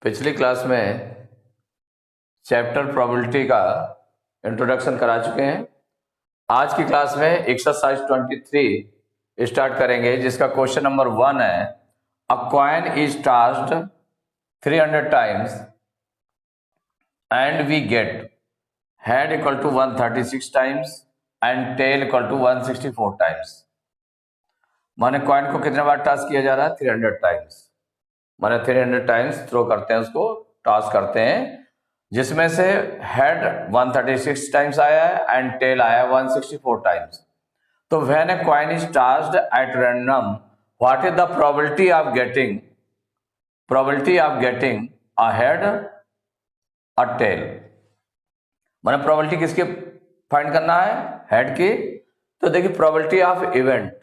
पिछली क्लास में chapter probability का इंट्रोडक्शन करा चुके हैं। आज की क्लास में एक्सरसाइज 23 स्टार्ट करेंगे, जिसका क्वेश्चन नंबर 1 है, a coin is tossed 300 times and we get head equal to 136 times and tail equal to 164 times. माने कॉइन को कितने बार टॉस किया जा रहा है? 300 टाइम्स। माने 300 टाइम्स थ्रो करते हैं, उसको टॉस करते हैं, जिसमें से हेड 136 टाइम्स आया है एंड टेल आया 164 टाइम्स। तो when a coin is tossed at random, what is the probability of getting a head a tail? माने प्रोबेबिलिटी किसकी फाइंड करना है? हेड की। तो देखिए प्रोबेबिलिटी ऑफ इवेंट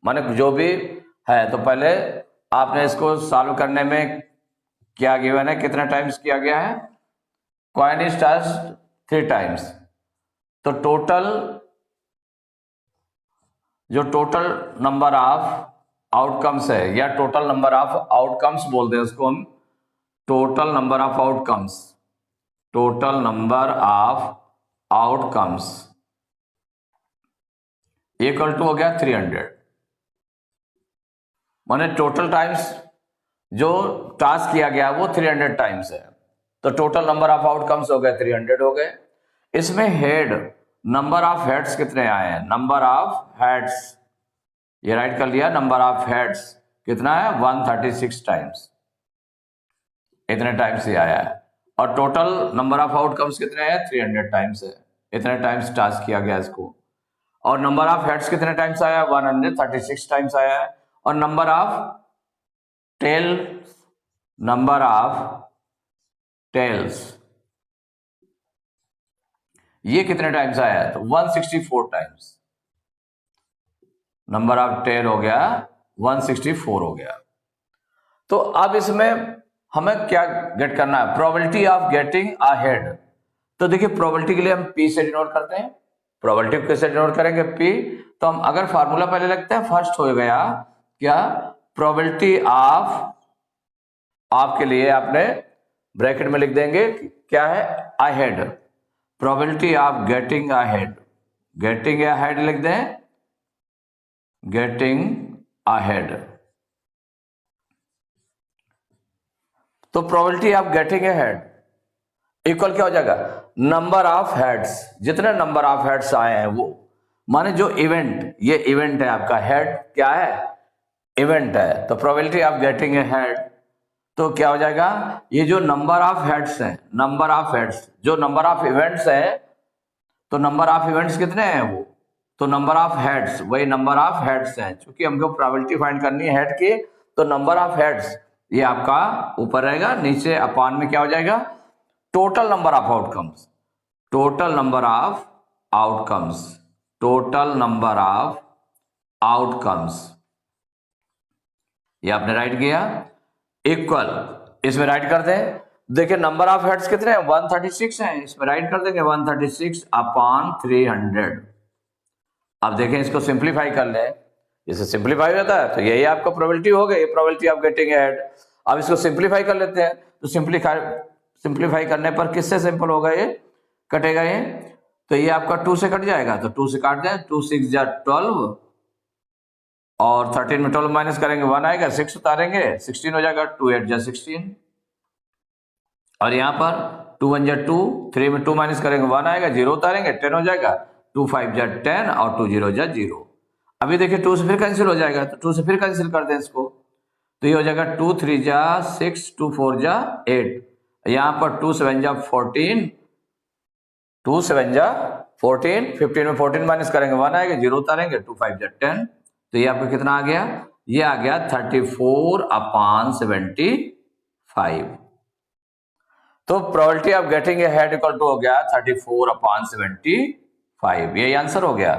माने जो भी है, तो पहले आपने इसको सॉल्व करने में क्या गिवन है, कितने टाइम्स किया गया है? Coin is tossed 3 times. तो टोटल नंबर ऑफ आउटकम्स है, या टोटल नंबर ऑफ आउटकम्स बोलते हैं उसको हम, total number of outcomes equal to हो गया 300। माने टोटल टाइम्स जो टास्क किया गया वो 300 टाइम्स है, तो टोटल नंबर ऑफ आउटकम्स हो गए 300 हो गए। इसमें हेड, नंबर ऑफ हेड्स कितने आए हैं? नंबर ऑफ हेड्स, ये राइट कर लिया, नंबर ऑफ हेड्स कितना है? 136 टाइम्स, इतने टाइम्स ही आया है। और टोटल नंबर ऑफ आउटकम्स कितने हैं? 300 टाइम्स है, इतने टाइम्स टास्क किया गया इसको। और नंबर ऑफ हेड्स कितने टाइम्स आया? 136 टाइम्स आया है। और नंबर ऑफ टेल्स ये कितने टाइम्स आया है? तो 164 टाइम्स। नंबर ऑफ टेल हो गया 164 हो गया। तो अब इसमें हमें क्या गेट करना है? Probability of getting a head. तो देखिए प्रोबेबिलिटी के लिए हम पी से डिनोट करते हैं। प्रोबेबिलिटी को कैसे डिनोट करेंगे? पी। तो हम अगर फार्मूला पहले लगते हैं, फर्स्ट हो गया क्या? प्रोबेबिलिटी ऑफ, आपके लिए आपने ब्रैकेट में लिख देंगे क्या है? A head. Probability of getting a head, getting a head लिख दें, गेटिंग अ हेड। तो probability of getting a head equal क्या हो जाएगा? नंबर ऑफ हेड्स, जितने नंबर ऑफ हेड्स आए हैं वो, माने जो इवेंट, ये इवेंट है आपका, हेड क्या है? इवेंट है। तो probability of getting a head, तो क्या हो जाएगा? ये जो नंबर ऑफ हेड्स हैं, नंबर ऑफ हेड्स, जो नंबर ऑफ इवेंट्स है, तो नंबर ऑफ इवेंट्स कितने हैं वो? तो नंबर ऑफ हेड्स वही नंबर ऑफ हेड्स हैं। चूंकि हमको प्रोबेबिलिटी फाइंड करनी है हेड की, तो नंबर ऑफ हेड्स ये आपका ऊपर रहेगा, नीचे अपान में क्या हो जाएगा? Total number of outcomes, total number of outcomes, total number of outcomes, ये आपने राइट किया, इक्वल, इसमें राइट कर दें। देखिए नंबर ऑफ हेड्स कितने हैं? 136 हैं, इसमें राइट कर देंगे 136 अपॉन 300। अब देखें इसको सिंप्लीफाई कर ले, जैसे सिंप्लीफाई होता है तो यही आपका प्रोबेबिलिटी हो गई, प्रोबेबिलिटी ऑफ गेटिंग हेड। अब इसको सिंप्लीफाई कर लेते हैं, तो सिंप्लीफाई करने पर किससे सिंपल होगा? ये कटेगा ये, तो ये आपका 2 से कट जाएगा, तो 2 से काट दें, 2 6 जा 12, और 13 में 12 माइनस करेंगे 1 आएगा, 6 उतारेंगे 16 हो जाएगा, 2 8 जा 16, और यहाँ पर 2 1 जा 2, 3 में 2 माइनस करेंगे 1 आएगा, 0 उतारेंगे 10 हो जाएगा, 2 5 जा 10 और 2 0 जा 0। अभी देखिए 2 से फिर कैंसिल हो जाएगा, तो 2 से फिर कैंसिल कर दें इसको, तो ये हो जाएगा 2 3 जा 6, 2 4 जा 8, यहाँ पर 2 7 जा 14, 2 7 जा 14, 15 में 14 माइनस करेंगे 1 आएगा, 0 उतारेंगे 2 5 जा 10, तो ये आपका कितना आ गया? ये आ गया 34 अपॉन 75। तो probability of getting a head equal to हो गया 34 अपॉन 75, यही आंसर हो गया।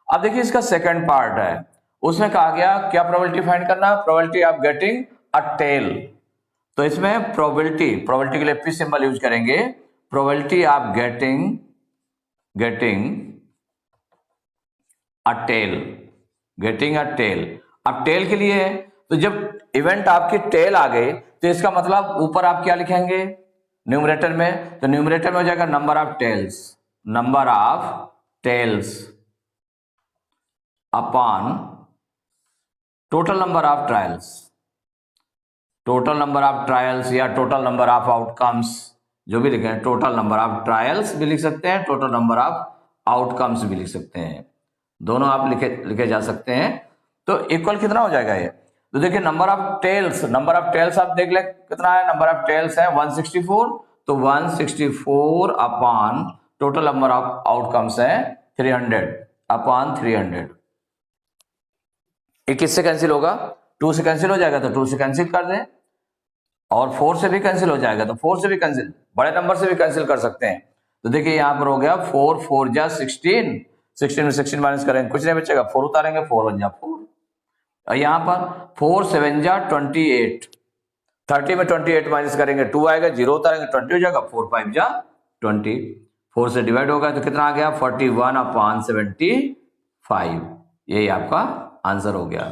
अब देखिए इसका सेकंड पार्ट है, उसमें कहा गया क्या प्रोबेबिलिटी फाइंड करना? Probability of getting a tail. तो इसमें प्रोबेबिलिटी के लिए पी सिंबल यूज करेंगे, probability of getting a tail, getting a tail. अब टेल के लिए तो जब इवेंट आपकी टेल आ गई तो इसका मतलब ऊपर आप क्या लिखेंगे न्यूमरेटर में, तो न्यूमरेटर में हो जाएगा number of tails upon total number of trials या टोटल नंबर ऑफ आउटकम्स, जो भी लिखें, टोटल नंबर ऑफ ट्रायल्स भी लिख सकते हैं, टोटल नंबर ऑफ आउटकम्स भी लिख सकते हैं, दोनों आप लिखे जा सकते हैं। तो इक्वल कितना हो जाएगा ये, तो देखिए नंबर ऑफ टेल्स आप देख ले कितना है, नंबर ऑफ टेल्स है 164, तो 164 upon total number of outcomes है 300 अपॉन 300। ये किससे कैंसिल होगा, 2 से कैंसिल हो जाएगा तो 2 से कैंसिल कर दें, और 4 से भी कैंसिल हो जाएगा तो 4 से भी कैंसिल, बड़े नंबर से भी कैंसिल कर सकते हैं। तो देखिए यहां पर हो गया 4 4 जा 16, 16 में 16 माइनस करेंगे कुछ नहीं बचेगा, 4 उतारेंगे 4 1 जा 4, और यहां पर 4 7 जा 28, 30 में 28 माइनस करेंगे 2 आएगा, 0 उतारेंगे 20 हो जाएगा, 4 5 जा 20, 4 से डिवाइड होगा तो कितना आ गया 41 अपॉन 75, यही आपका आंसर हो गया।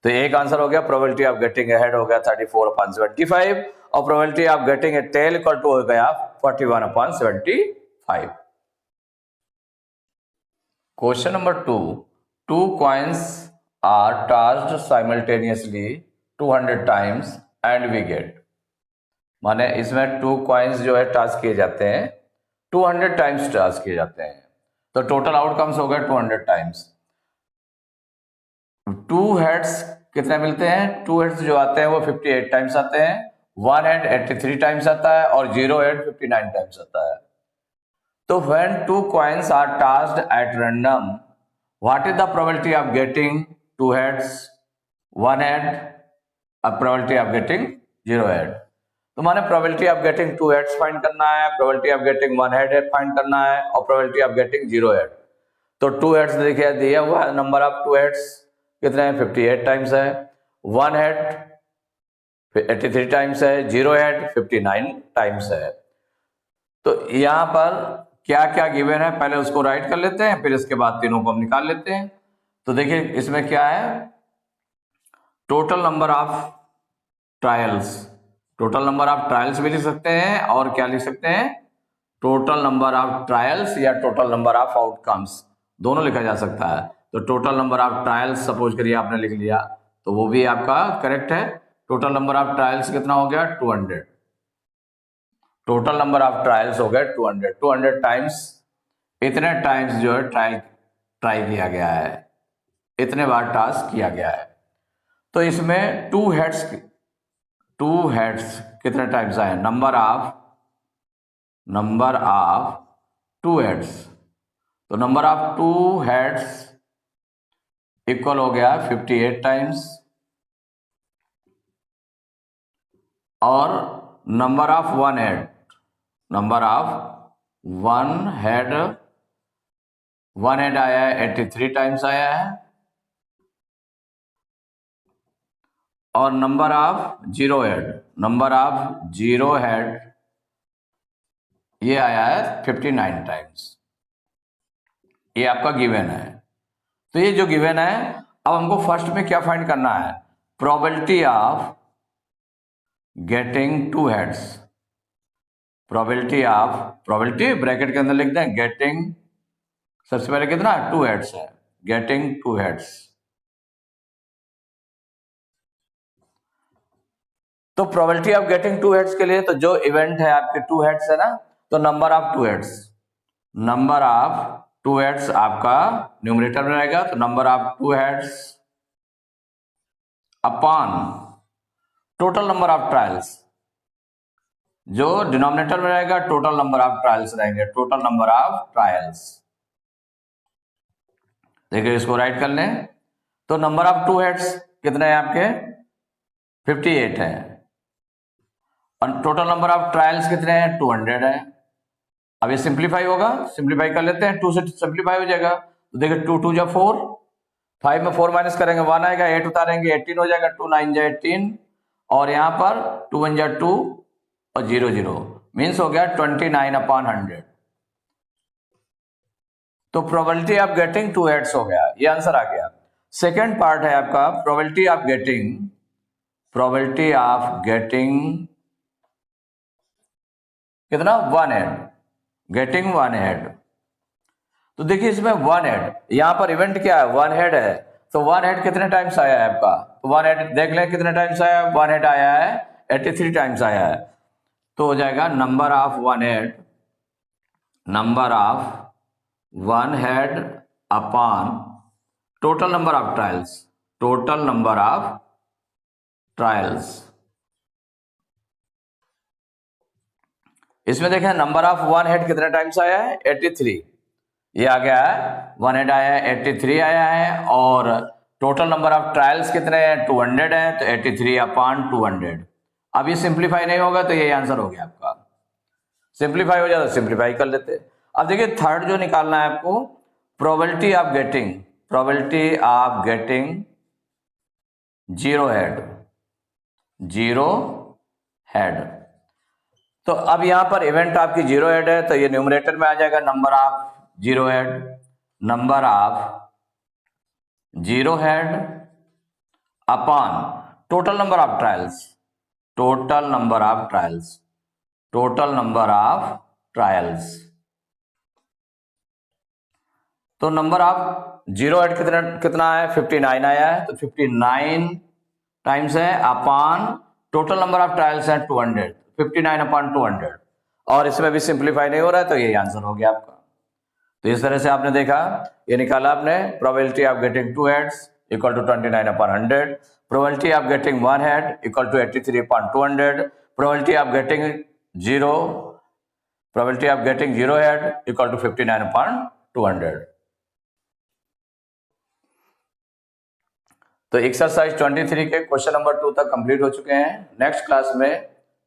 तो एक आंसर हो गया probability of getting a head हो गया 34 अपॉन 75, और probability of getting a tail equal to हो गया 41 upon 75। Question number 2, 2 coins are tossed simultaneously 200 times and we get, माने इसमें 2 coins जो है टॉस किए जाते हैं 200 टाइम्स टॉस किए जाते हैं, तो टोटल आउटकम्स हो गए 200 टाइम्स। 2 हेड्स कितने मिलते हैं, 2 हेड्स जो आते हैं वो 58 टाइम्स आते हैं, 1 हेड 83 टाइम्स आता है, और 0 हेड 59 टाइम्स आता है। तो when 2 coins are tossed at random, what is the probability of getting 2 heads, 1 head, a probability of getting 0 head? तो माने probability of getting 2 heads find करना है, probability of getting 1 head find करना है, और probability of getting 0 head। तो 2 heads देखिए दिया हुआ है, नंबर ऑफ 2 heads कितने हैं 58 टाइम्स है, 1 हेड 83 टाइम्स है, 0 हेड 59 टाइम्स है। तो यहां पर क्या क्या गिवन है पहले उसको राइट कर लेते हैं, फिर इसके बाद तीनों को हम निकाल लेते हैं। तो देखिए इसमें क्या है, टोटल नंबर ऑफ ट्रायल्स भी लिख सकते हैं, और क्या लिख सकते हैं, टोटल नंबर ऑफ ट्रायल्स या टोटल नंबर ऑफ आउटकम्स, दोनों लिखा जा सकता है। तो total number of trials suppose करिए आपने लिख लिया तो वो भी आपका करेक्ट है। टोटल नंबर ऑफ ट्रायल्स कितना हो गया 200, टोटल नंबर ऑफ ट्रायल्स हो गए 200 टाइम्स, इतने टाइम्स जो है ट्राई किया गया है, इतने बार टास्क किया गया है। तो इसमें 2 हेड्स कितने टाइम्स आए, नंबर ऑफ 2 हेड्स, तो नंबर ऑफ 2 हेड्स इक्वल हो गया 58 टाइम्स, और number of 1 head, one head आया है 83 टाइम्स आया है, और नंबर ऑफ जीरो हेड ये आया है 59 टाइम्स, ये आपका गिवन है। तो ये जो गिवन है, अब हमको फर्स्ट में क्या फाइंड करना है, probability of getting 2 heads, probability bracket के अंदर लिख दें गेटिंग, सबसे पहले कितना 2 हेड्स है, गेटिंग 2 हेड्स। तो प्रोबेबिलिटी ऑफ गेटिंग 2 हेड्स के लिए तो जो इवेंट है आपके 2 हेड्स है ना, तो नंबर ऑफ 2 हेड्स आपका न्यूमरेटर में रहेगा, तो number of 2 heads upon total number of trials, जो डिनोमिनेटर में रहेगा टोटल नंबर ऑफ ट्रायल्स रहेंगे, टोटल नंबर ऑफ ट्रायल्स। देखिए इसको राइट कर लें, तो नंबर ऑफ 2 हेड्स कितने हैं आपके 58 है, और टोटल नंबर ऑफ ट्रायल्स कितने हैं 200 है। अब ये सिंप्लीफाई होगा, सिंप्लीफाई कर लेते हैं, 2 से सिंप्लीफाई हो जाएगा, तो देखिए 2 2 जा 4, 5 में 4 माइनस करेंगे 1 आएगा, 8 उतारेंगे 18 हो जाएगा, 2 9 जा 18, और यहां पर 2 1 जा 2 और 0 0 मीन्स हो गया 29 अपॉन 100। तो प्रोबेबिलिटी ऑफ गेटिंग 2 हेड्स हो गया, ये आंसर आ गया। सेकेंड पार्ट है आपका probability of getting probability of getting कितना, 1 हेड, गेटिंग 1 हेड। तो देखिए इसमें 1 हेड, यहां पर इवेंट क्या है, 1 हेड है, तो 1 हेड कितने टाइम्स आया है आपका, 1 हेड देख लें कितने टाइम्स आया है, 1 हेड आया है 83 टाइम्स आया है। तो हो जाएगा number of 1 head, number of 1 head upon total number of trials, total number of trials. इसमें देखें नंबर ऑफ 1 हेड कितने टाइम्स आया है, 83, ये आ गया है 1 हेड आया है 83 आया है, और टोटल नंबर ऑफ ट्रायल्स कितने हैं, 200 है, तो 83 अपॉन 200। अब ये सिंप्लीफाई नहीं होगा तो ये आंसर हो गया आपका, सिंप्लीफाई हो जाए तो सिंप्लीफाई कर लेते। अब देखिए थर्ड जो निकालना है आपको, probability of getting, probability of getting 0 head, 0 head. तो अब यहां पर इवेंट आपकी 0 हेड है, तो ये न्यूमरेटर में आ जाएगा number of 0 head, number of 0 head upon total number of trials, total number of trials, total number of trials. तो नंबर ऑफ 0 हेड कितना है, 59 आया है, तो 59 टाइम्स है upon total number of trials है 200, 59 अपॉन 200, और इसमें भी सिंप्लीफाई नहीं हो रहा है, तो यही आंसर हो गया आपका। तो इस तरह से आपने देखा, ये निकाला आपने, probability of getting 2 heads equal to 29 upon 100, probability of getting 1 head equal to 83 upon 200, probability of getting 0, probability of getting 0 head equal to 59 upon 200। तो एक्सरसाइज 23 के क्वेश्चन नंबर 2 तक कंप्लीट हो चुके हैं। नेक्स्ट क्लास में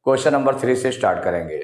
क्वेश्चन नंबर 3 से start करेंगे।